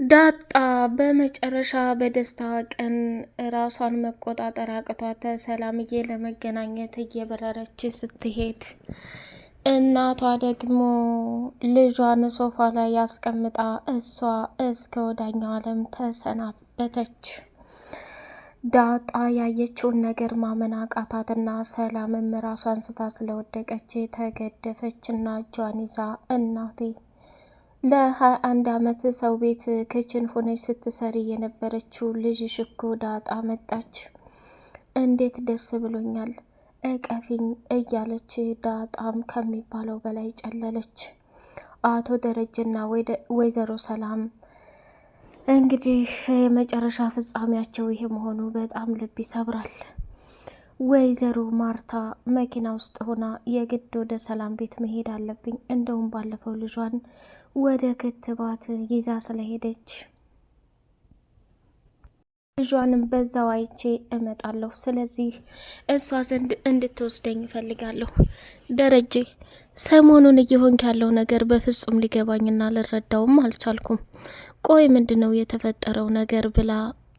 ዳጣ በመጨረሻ በደስታ ቀን ራሷን መቆጣጠር አቅቷት ሰላምዬ ለመገናኘት እየበረረች ስትሄድ እናቷ ደግሞ ልጇን ሶፋ ላይ ያስቀምጣ እሷ እስከ ወዳኛው ዓለም ተሰናበተች። ዳጣ ያየችውን ነገር ማመን አቃታትና ሰላምም ራሷን ስታ ስለወደቀች ተገደፈች እና እጇን ይዛ እናቴ ለ21 ዓመት ሰው ቤት ክችን ሆነች ስትሰሪ የነበረችው ልጅሽ እኮ ዳጣ መጣች፣ እንዴት ደስ ብሎኛል፣ እቀፊኝ እያለች ዳጣም ከሚባለው በላይ ጨለለች። አቶ ደረጀና ወይዘሮ ሰላም እንግዲህ የመጨረሻ ፍጻሜያቸው ይሄ መሆኑ በጣም ልብ ይሰብራል። ወይዘሮ ማርታ መኪና ውስጥ ሆና የግድ ወደ ሰላም ቤት መሄድ አለብኝ፣ እንደውም ባለፈው ልጇን ወደ ክትባት ይዛ ስለሄደች ልጇንም በዛው አይቼ እመጣለሁ፣ ስለዚህ እሷ ዘንድ እንድትወስደኝ እፈልጋለሁ። ደረጀ ሰሞኑን እየሆንክ ያለው ነገር በፍጹም ሊገባኝና ልረዳውም አልቻልኩም። ቆይ ምንድነው የተፈጠረው ነገር ብላ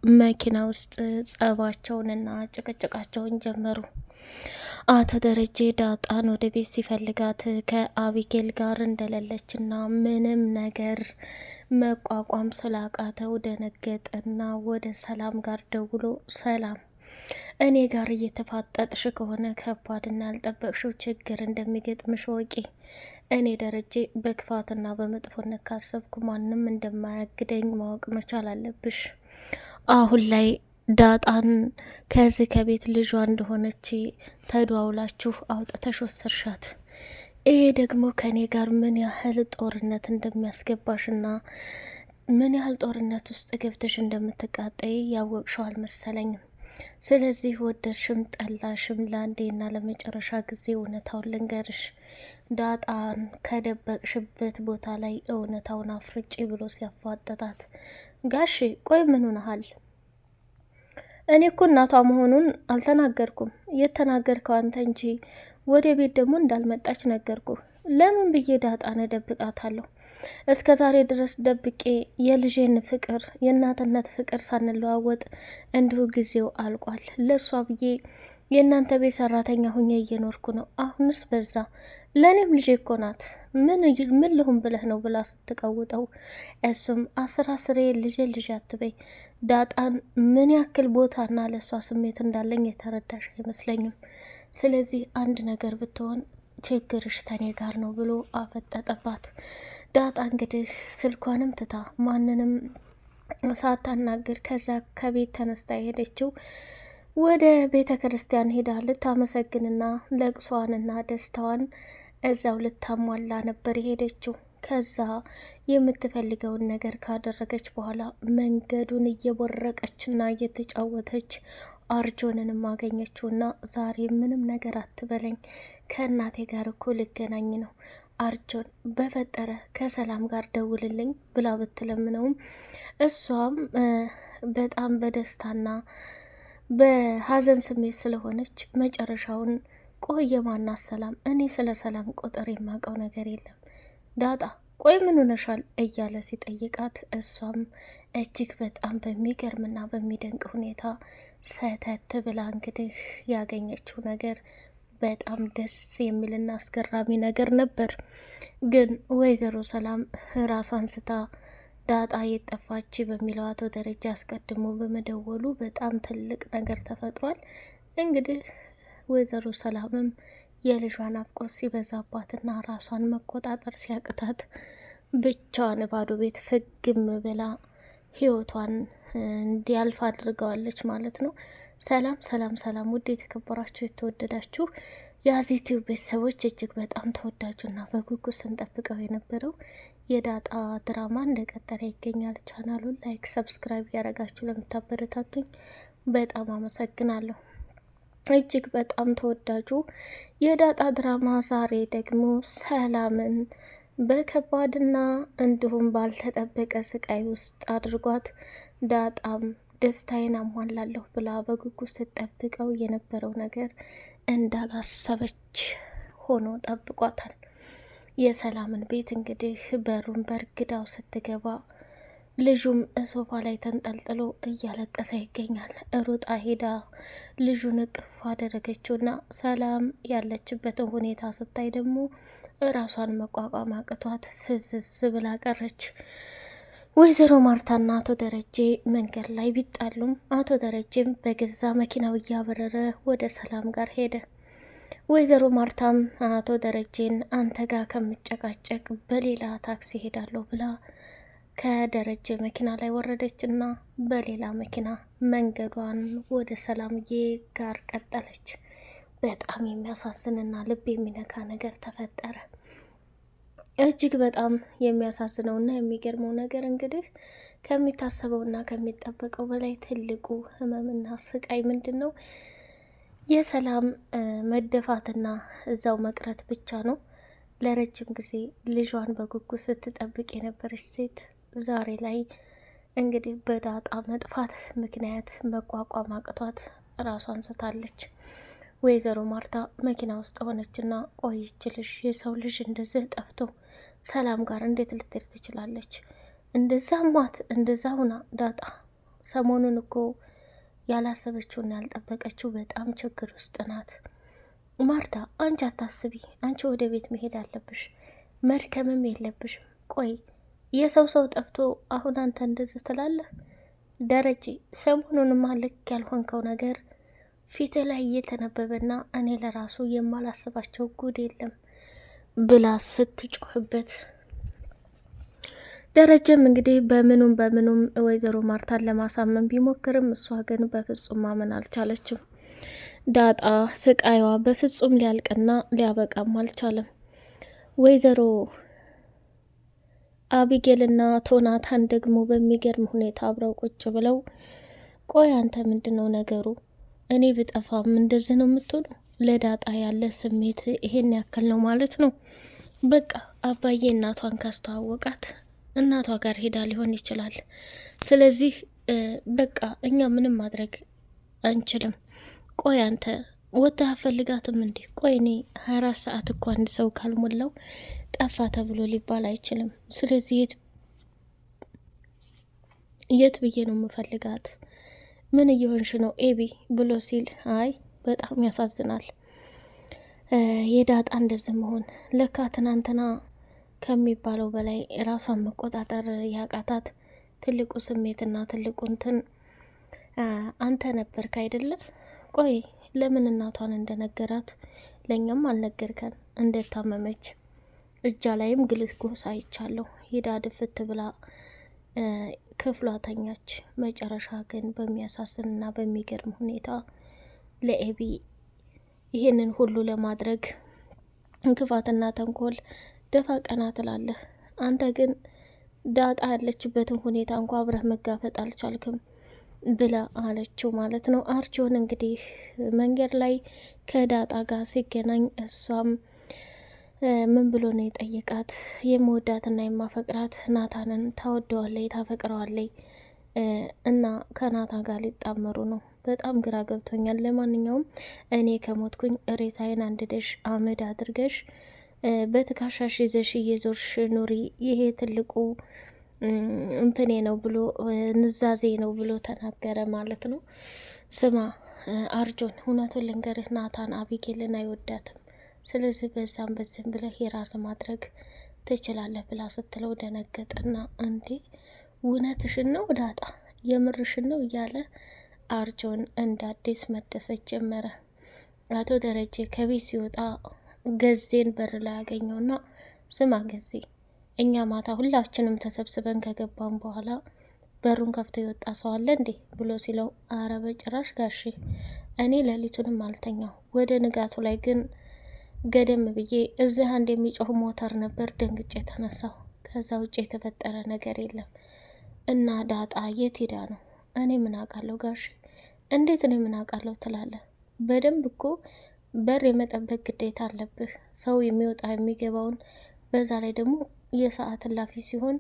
መኪና ውስጥ ጸባቸውንና ጭቅጭቃቸውን ጀመሩ። አቶ ደረጀ ዳጣን ወደ ቤት ሲፈልጋት ከአቢጌል ጋር እንደሌለችና ምንም ነገር መቋቋም ስላቃተው ደነገጠና ወደ ሰላም ጋር ደውሎ ሰላም እኔ ጋር እየተፋጠጥሽ ከሆነ ከባድና ያልጠበቅሽው ችግር እንደሚገጥምሽ ወቂ። እኔ ደረጀ በክፋትና በመጥፎነት ካሰብኩ ማንም እንደማያግደኝ ማወቅ መቻል አለብሽ። አሁን ላይ ዳጣን ከዚህ ከቤት ልጇ እንደሆነች ተደዋውላችሁ አውጥተሽ ወሰድሻት። ይሄ ደግሞ ከኔ ጋር ምን ያህል ጦርነት እንደሚያስገባሽና ምን ያህል ጦርነት ውስጥ ገብተሽ እንደምትቃጠይ ያወቅሽው አልመሰለኝም። ስለዚህ ወደድሽም ጠላሽም ለአንዴና ለመጨረሻ ጊዜ እውነታውን ልንገርሽ። ዳጣን ከደበቅሽበት ቦታ ላይ እውነታውን አፍርጪ ብሎ ሲያፋጠጣት፣ ጋሺ ቆይ ምን ሆነሃል? እኔ እኮ እናቷ መሆኑን አልተናገርኩም። የተናገርከው አንተ እንጂ ወደ ቤት ደግሞ እንዳልመጣች ነገርኩ። ለምን ብዬ ዳጣን እደብቃታለሁ? እስከ ዛሬ ድረስ ደብቄ የልጄን ፍቅር የእናትነት ፍቅር ሳንለዋወጥ እንዲሁ ጊዜው አልቋል። ለእሷ ብዬ የእናንተ ቤት ሰራተኛ ሁኜ እየኖርኩ ነው። አሁንስ በዛ። ለእኔም ልጄ እኮ ናት። ምን ልሁን ብለህ ነው ብላ ስትቀውጠው፣ እሱም አስሬ ልጄ አትበይ። ዳጣን ምን ያክል ቦታና ለእሷ ስሜት እንዳለኝ የተረዳሽ አይመስለኝም። ስለዚህ አንድ ነገር ብትሆን ችግርሽ ተኔ ጋር ነው ብሎ አፈጠጠባት። ዳጣ እንግዲህ ስልኳንም ትታ ማንንም ሳታናግር ከዛ ከቤት ተነስታ የሄደችው ወደ ቤተ ክርስቲያን ሄዳ ልታመሰግንና ለቅሷንና ደስታዋን እዛው ልታሟላ ነበር የሄደችው። ከዛ የምትፈልገውን ነገር ካደረገች በኋላ መንገዱን እየቦረቀችና እየተጫወተች አርጆንንም አገኘችውና ዛሬ ምንም ነገር አትበለኝ፣ ከእናቴ ጋር እኮ ልገናኝ ነው። አርጆን በፈጠረ ከሰላም ጋር ደውልልኝ ብላ ብትለምነውም እሷም በጣም በደስታና በሀዘን ስሜት ስለሆነች መጨረሻውን ቆየ ማናት ሰላም? እኔ ስለ ሰላም ቁጥር የማውቀው ነገር የለም። ዳጣ ቆይ ምን ሆነሻል? እያለ ሲጠይቃት እሷም እጅግ በጣም በሚገርምና በሚደንቅ ሁኔታ ሰተት ብላ እንግዲህ ያገኘችው ነገር በጣም ደስ የሚልና አስገራሚ ነገር ነበር። ግን ወይዘሮ ሰላም ራሷን ስታ ዳጣ የጠፋች በሚለው አቶ ደረጃ አስቀድሞ በመደወሉ በጣም ትልቅ ነገር ተፈጥሯል። እንግዲህ ወይዘሮ ሰላምም የልጇን ናፍቆት ሲበዛባትና ራሷን መቆጣጠር ሲያቅታት ብቻዋን ባዶ ቤት ፍግም ብላ ህይወቷን እንዲያልፍ አድርገዋለች ማለት ነው። ሰላም ውድ የተከበራችሁ የተወደዳችሁ የአዚቲው ቤተሰቦች እጅግ በጣም ተወዳጁና በጉጉት ስንጠብቀው የነበረው የዳጣ ድራማ እንደቀጠለ ይገኛል። ቻናሉን ላይክ፣ ሰብስክራይብ ያደረጋችሁ ለምታበረታቱኝ በጣም አመሰግናለሁ። እጅግ በጣም ተወዳጁ የዳጣ ድራማ ዛሬ ደግሞ ሰላምን በከባድና እንዲሁም ባልተጠበቀ ስቃይ ውስጥ አድርጓት ዳጣም ደስታዬን አሟላለሁ ብላ በጉጉት ስትጠብቀው የነበረው ነገር እንዳላሰበች ሆኖ ጠብቋታል። የሰላምን ቤት እንግዲህ በሩን በርግዳው ስትገባ ልጁም ሶፋ ላይ ተንጠልጥሎ እያለቀሰ ይገኛል። ሩጣ ሄዳ ልጁን እቅፍ አደረገችውና ሰላም ያለችበትን ሁኔታ ስታይ ደግሞ ራሷን መቋቋም አቅቷት ፍዝዝ ብላ ቀረች። ወይዘሮ ማርታና አቶ ደረጀ መንገድ ላይ ቢጣሉም አቶ ደረጀም በገዛ መኪናው እያበረረ ወደ ሰላም ጋር ሄደ። ወይዘሮ ማርታም አቶ ደረጀን አንተ ጋር ከምጨቃጨቅ በሌላ ታክሲ ሄዳለሁ ብላ ከደረጀ መኪና ላይ ወረደችና በሌላ መኪና መንገዷን ወደ ሰላምዬ ጋር ቀጠለች። በጣም የሚያሳዝንና ልብ የሚነካ ነገር ተፈጠረ። እጅግ በጣም የሚያሳዝነውና የሚገርመው ነገር እንግዲህ ከሚታሰበውና ከሚጠበቀው በላይ ትልቁ ህመምና ስቃይ ምንድን ነው? የሰላም መደፋትና እዛው መቅረት ብቻ ነው። ለረጅም ጊዜ ልጇን በጉጉት ስትጠብቅ የነበረች ሴት ዛሬ ላይ እንግዲህ በዳጣ መጥፋት ምክንያት መቋቋም አቅቷት ራሷን ስታለች። ወይዘሮ ማርታ መኪና ውስጥ ሆነችና ቆይች ልጅ የሰው ልጅ እንደዚህ ጠፍቶ ሰላም ጋር እንዴት ልትሄድ ትችላለች? እንደዛ ማት እንደዛ ሁና ዳጣ ሰሞኑን እኮ ያላሰበችውና ያልጠበቀችው በጣም ችግር ውስጥ ናት። ማርታ አንቺ አታስቢ፣ አንቺ ወደ ቤት መሄድ አለብሽ፣ መድከምም የለብሽም። ቆይ የሰው ጠፍቶ አሁን አንተ እንደዚህ ትላለህ? ደረጀ ሰሞኑንማ ልክ ያልሆንከው ነገር ፊት ላይ እየተነበበና እኔ ለራሱ የማላስባቸው ጉድ የለም ብላ ስትጮህበት፣ ደረጀም እንግዲህ በምኑም ወይዘሮ ማርታን ለማሳመን ቢሞክርም እሷ ግን በፍጹም ማመን አልቻለችም። ዳጣ ስቃይዋ በፍጹም ሊያልቅና ሊያበቃም አልቻለም። ወይዘሮ አቢጌልና ቶናታን ደግሞ በሚገርም ሁኔታ አብረው ቁጭ ብለው ቆይ አንተ ምንድነው ነገሩ? እኔ ብጠፋም እንደዚህ ነው የምትሆኑ? ለዳጣ ያለ ስሜት ይሄን ያክል ነው ማለት ነው? በቃ አባዬ እናቷን ካስተዋወቃት እናቷ ጋር ሄዳ ሊሆን ይችላል። ስለዚህ በቃ እኛ ምንም ማድረግ አንችልም። ቆይ አንተ ወጥተህ አፈልጋትም እንዴ? ቆይ እኔ 24 ሰዓት እኮ አንድ ሰው ካልሞላው ጠፋ ተብሎ ሊባል አይችልም። ስለዚህ የት ብዬ ነው የምፈልጋት? ምን እየሆንሽ ነው ኤቢ ብሎ ሲል አይ በጣም ያሳዝናል የዳጣ እንደዚህ መሆን። ለካ ትናንትና ከሚባለው በላይ ራሷን መቆጣጠር ያቃታት ትልቁ ስሜትና ትልቁ እንትን አንተ ነበርክ አይደለ? ቆይ ለምን እናቷን እንደነገራት ለኛም አልነገርከን? እንደታመመች እጃ ላይም ግልኮስ አይቻለሁ። ሂዳ ድፍት ብላ ክፍሏ ተኛች። መጨረሻ ግን በሚያሳዝንና በሚገርም ሁኔታ ለኤቢ ይህንን ሁሉ ለማድረግ እንክፋትና ተንኮል ደፋ ቀና ትላለህ። አንተ ግን ዳጣ ያለችበትን ሁኔታ እንኳ አብረህ መጋፈጥ አልቻልክም ብላ አለችው ማለት ነው። አርጆን እንግዲህ መንገድ ላይ ከዳጣ ጋር ሲገናኝ እሷም ምን ብሎ ነው የጠየቃት? የመወዳትና የማፈቅራት ናታንን ታወደዋለይ፣ ታፈቅረዋለይ እና ከናታ ጋር ሊጣመሩ ነው። በጣም ግራ ገብቶኛል። ለማንኛውም እኔ ከሞትኩኝ ሬሳዬን አንድደሽ አመድ አድርገሽ በትካሻሽ ይዘሽ እየዞርሽ ኑሪ፣ ይሄ ትልቁ እንትኔ ነው ብሎ ንዛዜ ነው ብሎ ተናገረ ማለት ነው። ስማ አርጆን፣ እውነቱን ልንገርህ ናታን አቢጌልን አይወዳትም። ስለዚህ በዛም በዚህም ብለህ የራስ ማድረግ ትችላለህ ብላ ስትለው ደነገጠና እንዴ እውነትሽን ነው ዳጣ የምርሽን ነው እያለ አርጆን እንደ አዲስ መደሰት ጀመረ። አቶ ደረጀ ከቤት ሲወጣ ገዜን በር ላይ ያገኘውና ስማ ገዜ፣ እኛ ማታ ሁላችንም ተሰብስበን ከገባን በኋላ በሩን ከፍቶ የወጣ ሰው አለ እንዴ ብሎ ሲለው አረ በጭራሽ ጋሼ፣ እኔ ሌሊቱንም አልተኛው። ወደ ንጋቱ ላይ ግን ገደም ብዬ እዚህ አንድ የሚጮህ ሞተር ነበር፣ ደንግጬ ተነሳሁ። ከዛ ውጭ የተፈጠረ ነገር የለም። እና ዳጣ የት ሄዳ ነው? እኔ ምን አውቃለሁ ጋሼ። እንዴት እኔ ምን አውቃለሁ ትላለህ? በደንብ እኮ በር የመጠበቅ ግዴታ አለብህ፣ ሰው የሚወጣ የሚገባውን። በዛ ላይ ደግሞ የሰዓት እላፊ ሲሆን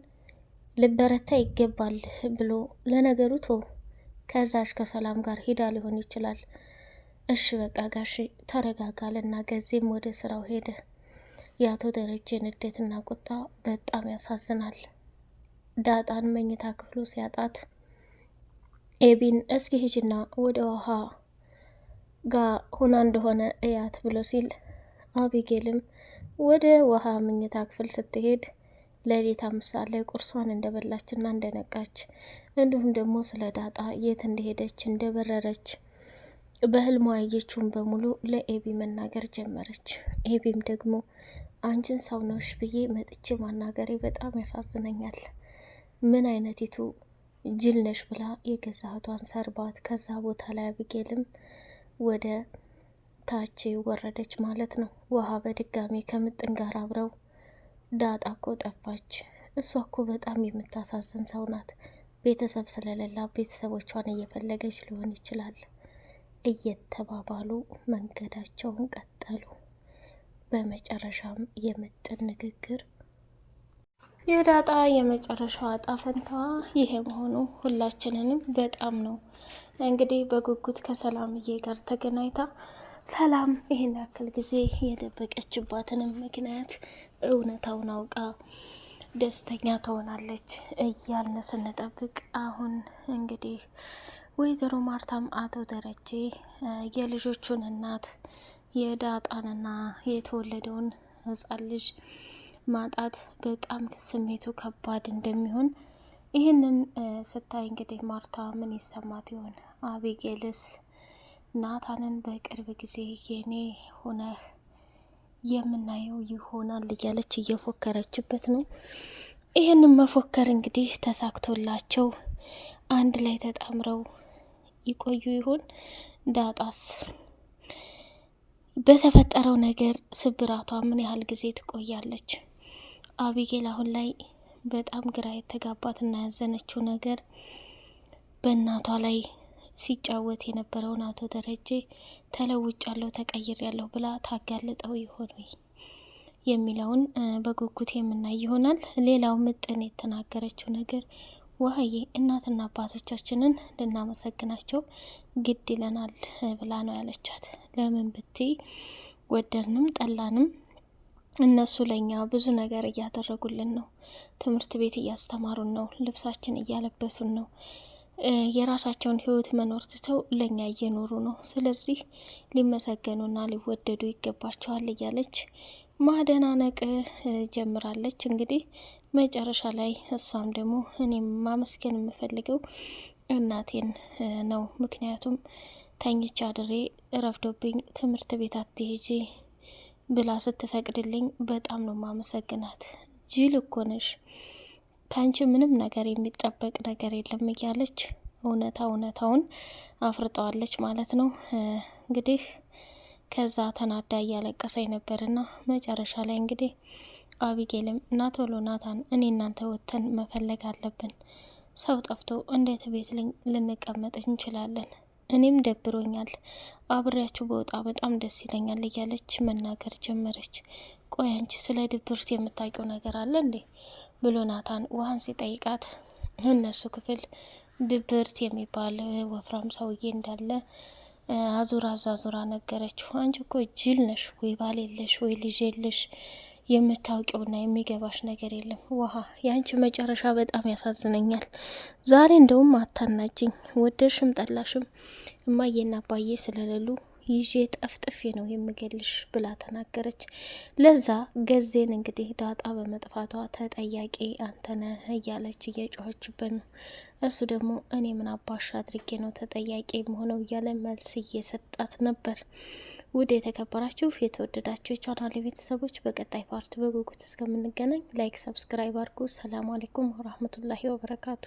ልበረታ ይገባል ብሎ ለነገሩ ቶ ከዛሽ ከሰላም ጋር ሂዳ ሊሆን ይችላል። እሺ በቃ ጋሺ ተረጋጋልና ገዜም ወደ ስራው ሄደ። የአቶ ደረጀ ንዴትና ቁጣ በጣም ያሳዝናል። ዳጣን መኝታ ክፍሉ ሲያጣት ኤቢን እስኪ ሂጂና ወደ ውሃ ጋ ሁና እንደሆነ እያት ብሎ ሲል አቢጌልም ወደ ውሃ መኝታ ክፍል ስትሄድ ሌሊት 5 ሰዓት ላይ ቁርሷን እንደበላችና እንደነቃች እንዲሁም ደግሞ ስለ ዳጣ የት እንደሄደች እንደበረረች በህልሟ ያየችውን በሙሉ ለኤቢ መናገር ጀመረች። ኤቢም ደግሞ አንቺን ሰው ነሽ ብዬ መጥቼ ማናገሬ በጣም ያሳዝነኛል፣ ምን አይነቲቱ ጅል ነሽ ብላ የገዛ እህቷን ሰርባት። ከዛ ቦታ ላይ አቢጌልም ወደ ታች ወረደች ማለት ነው። ውሃ በድጋሚ ከምጥን ጋር አብረው ዳጣ እኮ ጠፋች፣ እሷ እኮ በጣም የምታሳዝን ሰው ናት፣ ቤተሰብ ስለሌላ ቤተሰቦቿን እየፈለገች ሊሆን ይችላል እየተባባሉ መንገዳቸውን ቀጠሉ። በመጨረሻም የምጥን ንግግር የዳጣ የመጨረሻዋ ዕጣ ፈንታዋ ይሄ መሆኑ ሁላችንንም በጣም ነው እንግዲህ በጉጉት ከሰላምዬ ጋር ተገናኝታ ሰላም ይህን ያክል ጊዜ የደበቀችባትንም ምክንያት እውነታውን አውቃ ደስተኛ ትሆናለች እያልን ስንጠብቅ አሁን እንግዲህ ወይዘሮ ማርታም አቶ ደረጀ የልጆቹን እናት የዳጣንና የተወለደውን ሕፃን ልጅ ማጣት በጣም ስሜቱ ከባድ እንደሚሆን ይህንን ስታይ እንግዲህ ማርታ ምን ይሰማት ይሆን? አቢጌልስ ናታንን በቅርብ ጊዜ የኔ ሆነህ የምናየው ይሆናል እያለች እየፎከረችበት ነው። ይህንን መፎከር እንግዲህ ተሳክቶላቸው አንድ ላይ ተጣምረው ይቆዩ ይሆን? ዳጣስ በተፈጠረው ነገር ስብራቷ ምን ያህል ጊዜ ትቆያለች? አቢጌል አሁን ላይ በጣም ግራ የተጋባትና ያዘነችው ነገር በእናቷ ላይ ሲጫወት የነበረውን አቶ ደረጀ ተለውጫለሁ ተቀይሬያለሁ ብላ ታጋልጠው ይሆን የሚለውን በጉጉት የምናይ ይሆናል። ሌላው ምጥን የተናገረችው ነገር ውሀዬ እናትና አባቶቻችንን ልናመሰግናቸው ግድ ይለናል ብላ ነው ያለቻት። ለምን ብትይ ወደድንም ጠላንም እነሱ ለኛ ብዙ ነገር እያደረጉልን ነው። ትምህርት ቤት እያስተማሩን ነው። ልብሳችን እያለበሱን ነው። የራሳቸውን ህይወት መኖር ትተው ለኛ እየኖሩ ነው። ስለዚህ ሊመሰገኑና ሊወደዱ ይገባቸዋል እያለች ማደናነቅ ጀምራለች። እንግዲህ መጨረሻ ላይ እሷም ደግሞ እኔም ማመስገን የምፈልገው እናቴን ነው። ምክንያቱም ተኝቻ ድሬ ረፍዶብኝ ትምህርት ቤት አትሄጂ ብላ ስትፈቅድልኝ በጣም ነው ማመሰግናት። ጅል እኮ ነሽ፣ ከአንቺ ምንም ነገር የሚጠበቅ ነገር የለም እያለች እውነታውን አፍርጠዋለች ማለት ነው። እንግዲህ ከዛ ተናዳ እያለቀሰኝ ነበርና መጨረሻ ላይ እንግዲህ አቢጌልም ቶሎ ናታን እኔ እናንተ ወጥተን መፈለግ አለብን፣ ሰው ጠፍቶ እንዴት ቤት ልንቀመጥ እንችላለን? እኔም ደብሮኛል፣ አብሬያችሁ በወጣ በጣም ደስ ይለኛል እያለች መናገር ጀመረች። ቆይ አንቺ ስለ ድብርት የምታውቂው ነገር አለ እንዴ ብሎ ናታን ውሃን ሲጠይቃት እነሱ ክፍል ድብርት የሚባል ወፍራም ሰውዬ እንዳለ አዙራ ነገረችው። አንቺ እኮ ጅል ነሽ፣ ወይ ባል የለሽ ወይ ልጅ የለሽ፣ የምታውቂውና የሚገባሽ ነገር የለም። ውሃ የአንቺ መጨረሻ በጣም ያሳዝነኛል። ዛሬ እንደውም አታናጅኝ፣ ወደድሽም ጠላሽም እማዬና አባዬ ስለሌሉ ይዤ ጠፍጥፌ ነው የምገልሽ ብላ ተናገረች። ለዛ ገዜን እንግዲህ ዳጣ በመጥፋቷ ተጠያቂ አንተነህ እያለች እየጮኸችበት ነው። እሱ ደግሞ እኔ ምን አባሽ አድርጌ ነው ተጠያቂ የሆነው እያለ መልስ እየሰጣት ነበር። ውድ የተከበራችሁ የተወደዳችሁ የቻናል ቤተሰቦች በቀጣይ ፓርት በጉጉት እስከምንገናኝ ላይክ፣ ሰብስክራይብ አድርጉ። ሰላም አለይኩም ወራህመቱላሂ ወበረካቱ።